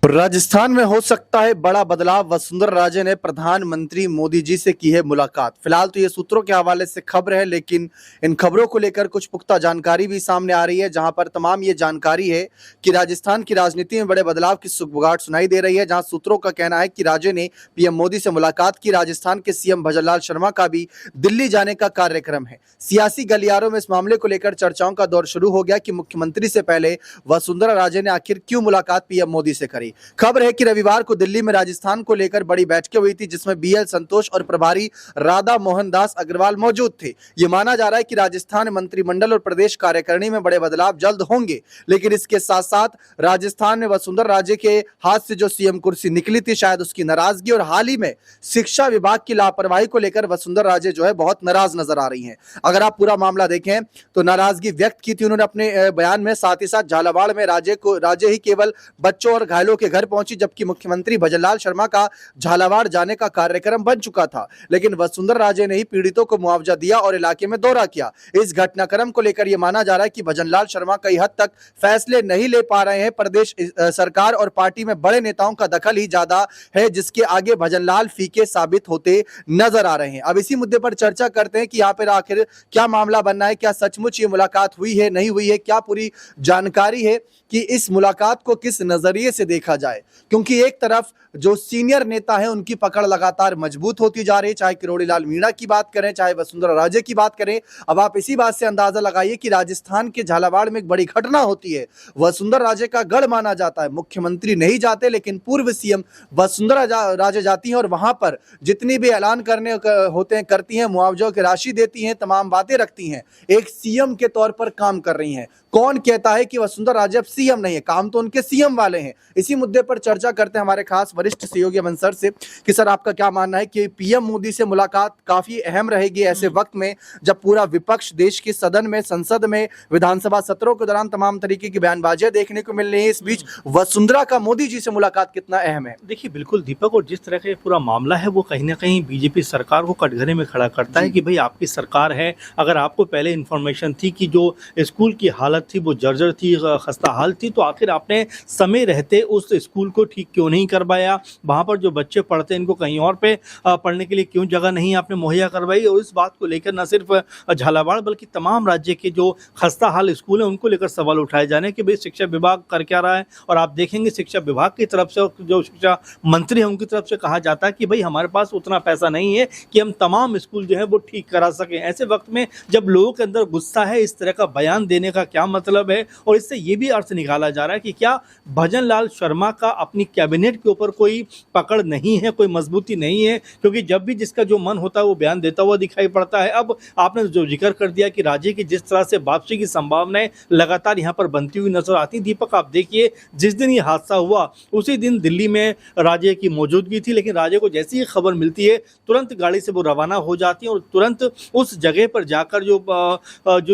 राजस्थान में हो सकता है बड़ा बदलाव। वसुंधरा राजे ने प्रधानमंत्री मोदी जी से की है मुलाकात। फिलहाल तो ये सूत्रों के हवाले से खबर है, लेकिन इन खबरों को लेकर कुछ पुख्ता जानकारी भी सामने आ रही है, जहां पर तमाम ये जानकारी है कि राजस्थान की राजनीति में बड़े बदलाव की सुगबुगाहट सुनाई दे रही है। जहां सूत्रों का कहना है कि राजे ने पीएम मोदी से मुलाकात की। राजस्थान के सीएम भजनलाल शर्मा का भी दिल्ली जाने का कार्यक्रम है। सियासी गलियारों में इस मामले को लेकर चर्चाओं का दौर शुरू हो गया कि मुख्यमंत्री से पहले वसुंधरा राजे ने आखिर क्यों मुलाकात पीएम मोदी से करी। खबर है कि रविवार को दिल्ली में राजस्थान को लेकर बड़ी बैठकें हुई थी, जिसमें बीएल संतोष और प्रभारी राधा मोहन दास अग्रवाल मौजूद थे। यह माना जा रहा है कि राजस्थान मंत्रिमंडल और प्रदेश कार्यकारिणी में बड़े बदलाव जल्द होंगे, लेकिन इसके साथ साथ राजस्थान में वसुंधरा राजे के हाथ से जो सीएम कुर्सी निकली थी, शायद उसकी नाराजगी और हाल ही में शिक्षा विभाग की लापरवाही को लेकर वसुंधरा राजे जो है बहुत नाराज नजर आ रही हैं। अगर आप पूरा मामला देखें तो नाराजगी व्यक्त की थी उन्होंने अपने बयान में। साथ ही साथ झालावाड़ में राजे ही केवल बच्चों और घायलों के घर पहुंची, जबकि मुख्यमंत्री भजनलाल शर्मा का झालावाड़ जाने का कार्यक्रम बन चुका था, लेकिन वसुंधरा राजे ने ही पीड़ितों को मुआवजा दिया और इलाके में दौरा किया। इस घटनाक्रम को लेकर यह माना जा रहा है कि भजनलाल शर्मा कई हद तक फैसले नहीं ले पा रहे हैं। प्रदेश सरकार और पार्टी में बड़े नेताओं का दखल ही ज्यादा है, जिसके आगे भजनलाल फीके साबित होते नजर आ रहे हैं। अब इसी मुद्दे पर चर्चा करते हैं कि यहाँ पर आखिर क्या मामला बनना है, क्या सचमुच ये मुलाकात हुई है, नहीं हुई है, क्या पूरी जानकारी है कि इस मुलाकात को किस नजरिए से देखा जाए। क्योंकि एक तरफ जो सीनियर नेता हैं उनकी पकड़ लगातार मजबूत होती जा रही है, चाहे किरोड़ी लाल मीणा की बात करें, चाहे वसुंधरा राजे की बात करें। अब आप इसी बात से अंदाजा लगाइए कि राजस्थान के झालावाड़ में एक बड़ी घटना होती है। वसुंधरा राजे का गढ़ माना जाता है, मुख्यमंत्री नहीं जाते, लेकिन पूर्व सीएम वसुंधरा राजे जाती हैं और वहां पर जितनी भी ऐलान करने होते हैं करती हैं, मुआवजों की राशि देती हैं, तमाम बातें रखती हैं, एक सीएम के तौर पर काम कर रही हैं। कौन कहता है कि वसुंधरा राजे अब सीएम नहीं है? काम तो उनके सीएम वाले हैं। इसी मुद्दे पर चर्चा करते हैं हमारे खास वरिष्ठ सहयोगी अमन सर से कि सर, आपका क्या मानना है कि पीएम मोदी से मुलाकात काफी अहम रहेगी ऐसे वक्त में जब पूरा विपक्ष देश के सदन में, संसद में, विधानसभा सत्रों के दौरान तमाम तरीके की बयानबाजियां देखने को मिल रही है। इस बीच वसुंधरा का मोदी जी से मुलाकात कितना अहम है? देखिए, बिल्कुल दीपक, और जिस तरह का पूरा मामला है वो कहीं ना कहीं बीजेपी सरकार को कटघरे में खड़ा करता है कि भाई आपकी सरकार है, अगर आपको पहले इन्फॉर्मेशन थी कि जो स्कूल की हालत थी वो जर्जर थी, खस्ता हाल थी, तो आखिर आपने समय रहते उस स्कूल को ठीक क्यों नहीं करवाया? वहाँ पर जो बच्चे पढ़ते हैं इनको कहीं और पे पढ़ने के लिए क्यों जगह नहीं आपने मुहैया करवाई? और इस बात को लेकर न सिर्फ झालावाड़ बल्कि तमाम राज्य के जो खस्ता हाल स्कूल हैं उनको लेकर सवाल उठाए जाने कि भाई शिक्षा विभाग कर क्या रहा है। और आप देखेंगे शिक्षा विभाग की तरफ से और जो शिक्षा मंत्री हैं उनकी तरफ से कहा जाता है कि भाई हमारे पास उतना पैसा नहीं है कि हम तमाम स्कूल जो है वो ठीक करा सकें। ऐसे वक्त में जब लोगों के अंदर गुस्सा है, इस तरह का बयान देने का क्या मतलब है? और इससे ये भी अर्थ निकाला जा रहा है कि क्या भजनलाल शर्मा का अपनी कैबिनेट के ऊपर कोई पकड़ नहीं है, कोई मजबूती नहीं है? क्योंकि जब भी जिसका जो मन होता है वो बयान देता हुआ दिखाई पड़ता है। अब आपने जो जिक्र कर दिया कि राजे की जिस तरह से वापसी की संभावनाएं लगातार यहाँ पर बनती हुई नजर आती। दीपक, आप देखिए, जिस दिन ये हादसा हुआ उसी दिन दिल्ली में राजे की मौजूदगी थी, लेकिन राजे को जैसी ही खबर मिलती है तुरंत गाड़ी से वो रवाना हो जाती है और तुरंत उस जगह पर जाकर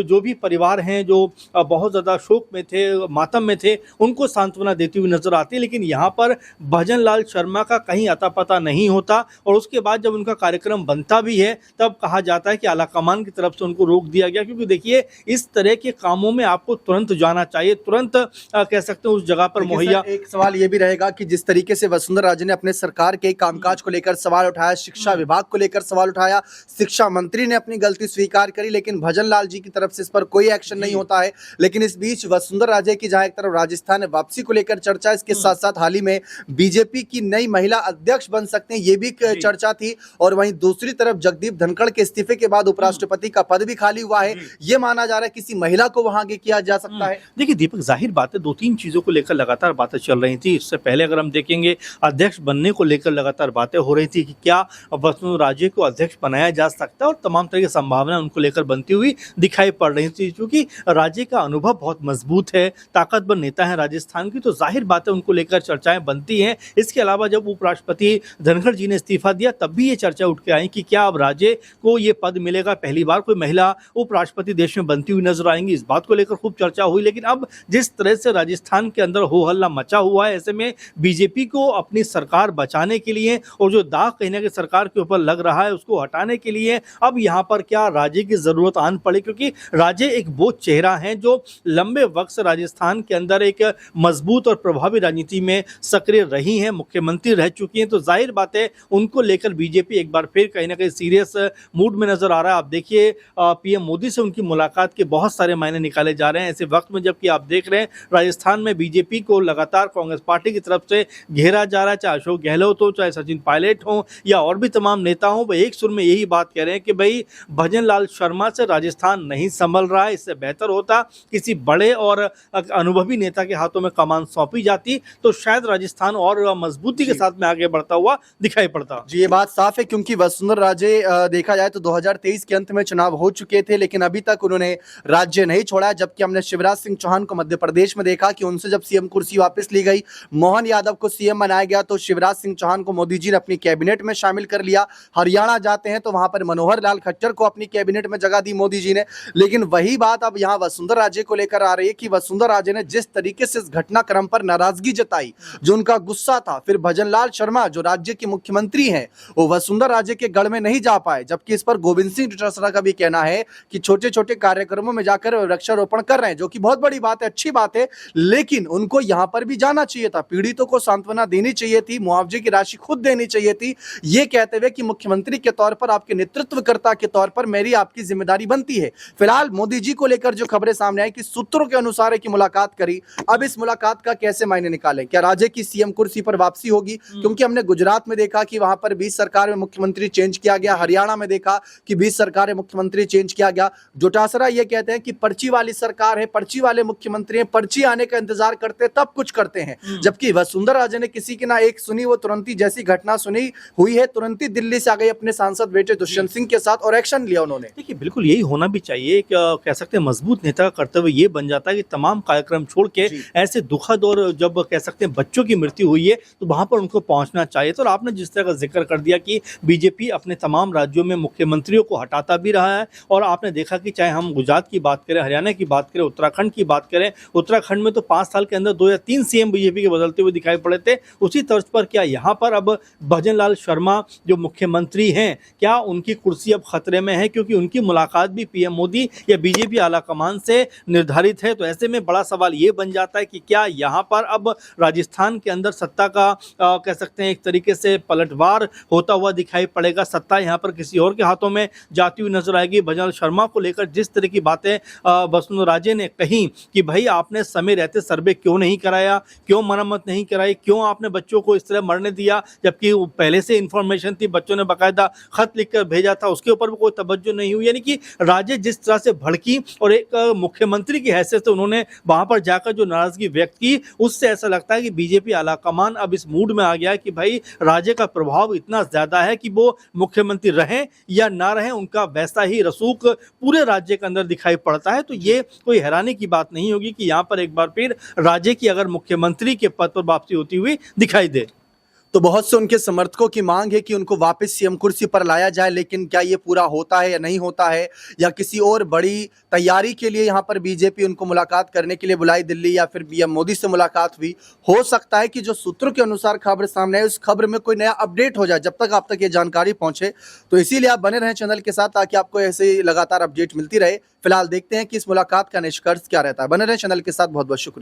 जो भी परिवार हैं जो बहुत ज़्यादा शोक में थे, मातम में थे, उनको सांत्वना देती हुई नजर आती है। लेकिन यहाँ पर भजनलाल शर्मा का कहीं अता पता नहीं होता और उसके बाद जब उनका कार्यक्रम बनता भी है तब कहा जाता है कि आलाकमान की तरफ से उनको रोक दिया गया। क्योंकि देखिए, इस तरह के कामों में आपको तुरंत जाना चाहिए, तुरंत कह सकते हैं उस जगह पर मुहैया। एक सवाल ये भी रहेगा कि जिस तरीके से वसुंधरा राजे ने अपने सरकार के कामकाज को लेकर सवाल उठाया, शिक्षा विभाग को लेकर सवाल उठाया, शिक्षा मंत्री ने अपनी गलती स्वीकार करी, लेकिन भजनलाल जी की तरफ से इस पर कोई एक्शन नहीं होता है। लेकिन इस बीच वसुंधरा राजे की जहां एक तरफ राजस्थान वापसी को लेकर चर्चा, इसके साथ साथ हाल ही में बीजेपी की नई महिला अध्यक्ष बन सकते हैं, ये भी चर्चा थी। और वहीं दूसरी तरफ जगदीप धनखड़ के इस्तीफे के बाद उपराष्ट्रपति का पद भी खाली हुआ है। ये माना जा रहा है किसी महिला को वहां आगे किया जा सकता है। देखिए दीपक, जाहिर बात है दो तीन चीजों को लेकर लगातार बातें चल रही थी। इससे पहले अगर हम देखेंगे, अध्यक्ष बनने को लेकर लगातार बातें हो रही थी कि क्या वसुंधरा राजे को अध्यक्ष बनाया जा सकता है, और तमाम तरह की संभावनाएं उनको लेकर बनती हुई दिखाई पड़ रही थी। क्योंकि राजे का अनुभव बहुत मजबूत है, ताकतवर नेता है राजस्थान की, तो जाहिर बात है उनको लेकर चर्चाएं बनती हैं। इसके अलावा जब उपराष्ट्रपति धनखड़ जी ने इस्तीफा दिया तब भी ये चर्चा उठ के आई कि क्या अब राजे को ये पद मिलेगा? पहली बार कोई महिला उपराष्ट्रपति देश में बनती हुई नजर आएंगी, इस बात को लेकर खूब चर्चा हुई। लेकिन अब जिस तरह से राजस्थान के अंदर हो हल्ला मचा हुआ है, ऐसे में बीजेपी को अपनी सरकार बचाने के लिए और जो दाग कहीं ना कहीं सरकार के ऊपर लग रहा है उसको हटाने के लिए अब यहाँ पर क्या राजे की जरूरत आन पड़े? क्योंकि राजे एक वो चेहरा है जो लंबे वक्त से राजस्थान के अंदर एक मजबूत और प्रभावी राजनीति राजनीति में सक्रिय रही हैं, मुख्यमंत्री रह चुकी हैं, तो जाहिर बात है उनको लेकर बीजेपी एक बार फिर कहीं ना कहीं सीरियस मूड में नजर आ रहा है। आप देखिए पीएम मोदी से उनकी मुलाकात के बहुत सारे मायने निकाले जा रहे हैं ऐसे वक्त में, जबकि आप देख रहे हैं राजस्थान में बीजेपी को लगातार कांग्रेस पार्टी की तरफ से घेरा जा रहा है, चाहे अशोक गहलोत हो, चाहे सचिन पायलट हो या और भी तमाम नेता हो, वो एक सुर में यही बात कह रहे हैं कि भाई भजन लाल शर्मा से राजस्थान नहीं संभल रहा है, इससे बेहतर होता किसी बड़े और अनुभवी नेता के हाथों में कमान सौंपी जाती तो शायद राजस्थान और मजबूती के साथ में आगे बढ़ता हुआ दिखाई पड़ता। जी, ये बात साफ है क्योंकि वसुंधरा राजे देखा जाए तो 2023 के अंत में चुनाव हो चुके थे, लेकिन अभी तक उन्होंने राज्य नहीं छोड़ा। जबकि हमने शिवराज सिंह चौहान को मध्य प्रदेश में देखा कि उनसे जब सीएम कुर्सी वापस ली गई, मोहन यादव को सीएम बनाया गया, तो शिवराज सिंह चौहान को मोदी जी ने अपनी कैबिनेट में शामिल कर लिया। हरियाणा जाते हैं तो वहां पर मनोहर लाल खट्टर को अपनी कैबिनेट में जगह दी मोदी जी ने। लेकिन वही बात अब यहाँ वसुंधरा राजे को लेकर आ रही है कि वसुंधरा राजे ने जिस तरीके से इस घटनाक्रम पर नाराजगी जताई, जो उनका गुस्सा था, फिर भजनलाल शर्मा जो राज्य के मुख्यमंत्री हैं वो वसुंधरा राजे के गढ़ में नहीं जा पाए। जबकि इस पर गोविंद सिंह डोटासरा का भी कहना है कि छोटे छोटे कार्यक्रमों में जाकर वृक्षारोपण कर रहे हैं, जो कि बहुत बड़ी बात है, अच्छी बात है, लेकिन उनको यहां पर भी जाना चाहिए था, पीड़ितों को सांत्वना देनी चाहिए थी, मुआवजे की राशि खुद देनी चाहिए थी, ये कहते हुए कि मुख्यमंत्री के तौर पर, आपके नेतृत्वकर्ता के तौर पर मेरी आपकी जिम्मेदारी बनती है। फिलहाल मोदी जी को लेकर जो खबरें सामने आई कि सूत्रों के अनुसार है कि मुलाकात करी, अब इस मुलाकात का कैसे मायने निकालें, क्या राजे की सीएम कुर्सी पर वापसी होगी? क्योंकि हमने गुजरात में देखा कि वहां पर 20 सरकार में मुख्यमंत्री चेंज किया गया, हरियाणा में देखा कि 20 सरकार में मुख्यमंत्री चेंज किया गया। डोटासरा ये कहते हैं कि पर्ची वाली सरकार है, पर्ची वाले मुख्यमंत्री हैं, पर्ची आने का इंतजार करते तब कुछ करते हैं। जबकि वसुंधरा राजे ने किसी की ना एक सुनी, वो तुरंत ही जैसी घटना सुनी हुई है तुरंत ही दिल्ली से आ गई अपने सांसद बेटे दुष्यंत सिंह के साथ और एक्शन लिया उन्होंने। देखिए बिल्कुल यही होना भी चाहिए, कह सकते हैं मजबूत नेता का कर्तव्य ये बन जाता है कि तमाम कार्यक्रम छोड़ के ऐसे दुखद और जब कह सकते हैं बच्चों की मृत्यु हुई है तो वहां पर उनको पहुंचना चाहिए। तो आपने जिस तरह का जिक्र कर दिया कि बीजेपी अपने तमाम राज्यों में मुख्यमंत्रियों को हटाता भी रहा है, और आपने देखा कि चाहे हम गुजरात की बात करें, हरियाणा की बात करें, उत्तराखंड की बात करें, उत्तराखंड में तो 5 साल के अंदर 2 या 3 सीएम बीजेपी के बदलते हुए दिखाई पड़े थे। उसी तर्ज पर क्या यहाँ पर अब भजन लाल शर्मा जो मुख्यमंत्री हैं, क्या उनकी कुर्सी अब खतरे में है? क्योंकि उनकी मुलाकात भी पीएम मोदी या बीजेपी आलाकमान से निर्धारित है। तो ऐसे में बड़ा सवाल ये बन जाता है कि क्या यहाँ पर अब राजस्थान के अंदर सत्ता का कह सकते हैं एक तरीके से पलटवार होता हुआ दिखाई पड़ेगा, सत्ता यहाँ पर किसी और के हाथों में जाती हुई नजर आएगी। भजनलाल शर्मा को लेकर जिस तरह की बातें वसुंधरा राजे ने कही कि भाई आपने समय रहते सर्वे क्यों नहीं कराया, क्यों मरम्मत नहीं कराई, क्यों आपने बच्चों को इस तरह मरने दिया, जबकि पहले से इंफॉर्मेशन थी, बच्चों ने बाकायदा खत लिखकर भेजा था, उसके ऊपर भी कोई तवज्जो नहीं हुई। यानी कि राजे जिस तरह से भड़की और एक मुख्यमंत्री की हैसियत से उन्होंने वहां पर जाकर जो नाराजगी व्यक्त की, उससे ऐसा लगता है कि बीजेपी आलाकमान अब इस मूड में आ गया है कि भाई राजे का प्रभाव इतना ज्यादा है कि वो मुख्यमंत्री रहें या ना रहें, उनका वैसा ही रसूख पूरे राज्य के अंदर दिखाई पड़ता है। तो ये कोई हैरानी की बात नहीं होगी कि यहाँ पर एक बार फिर राजे की अगर मुख्यमंत्री के पद पर वापसी होती हुई दिखाई दे। तो बहुत से उनके समर्थकों की मांग है कि उनको वापस सीएम कुर्सी पर लाया जाए, लेकिन क्या ये पूरा होता है या नहीं होता है, या किसी और बड़ी तैयारी के लिए यहाँ पर बीजेपी उनको मुलाकात करने के लिए बुलाई दिल्ली, या फिर पीएम मोदी से मुलाकात हुई? हो सकता है कि जो सूत्रों के अनुसार खबर सामने है उस खबर में कोई नया अपडेट हो जाए, जब तक आप तक ये जानकारी पहुंचे। तो इसीलिए आप बने रहें चैनल के साथ ताकि आपको ऐसे लगातार अपडेट मिलती रहे। फिलहाल देखते हैं कि इस मुलाकात का निष्कर्ष क्या रहता है। बने रहें चैनल के साथ, बहुत बहुत शुक्रिया।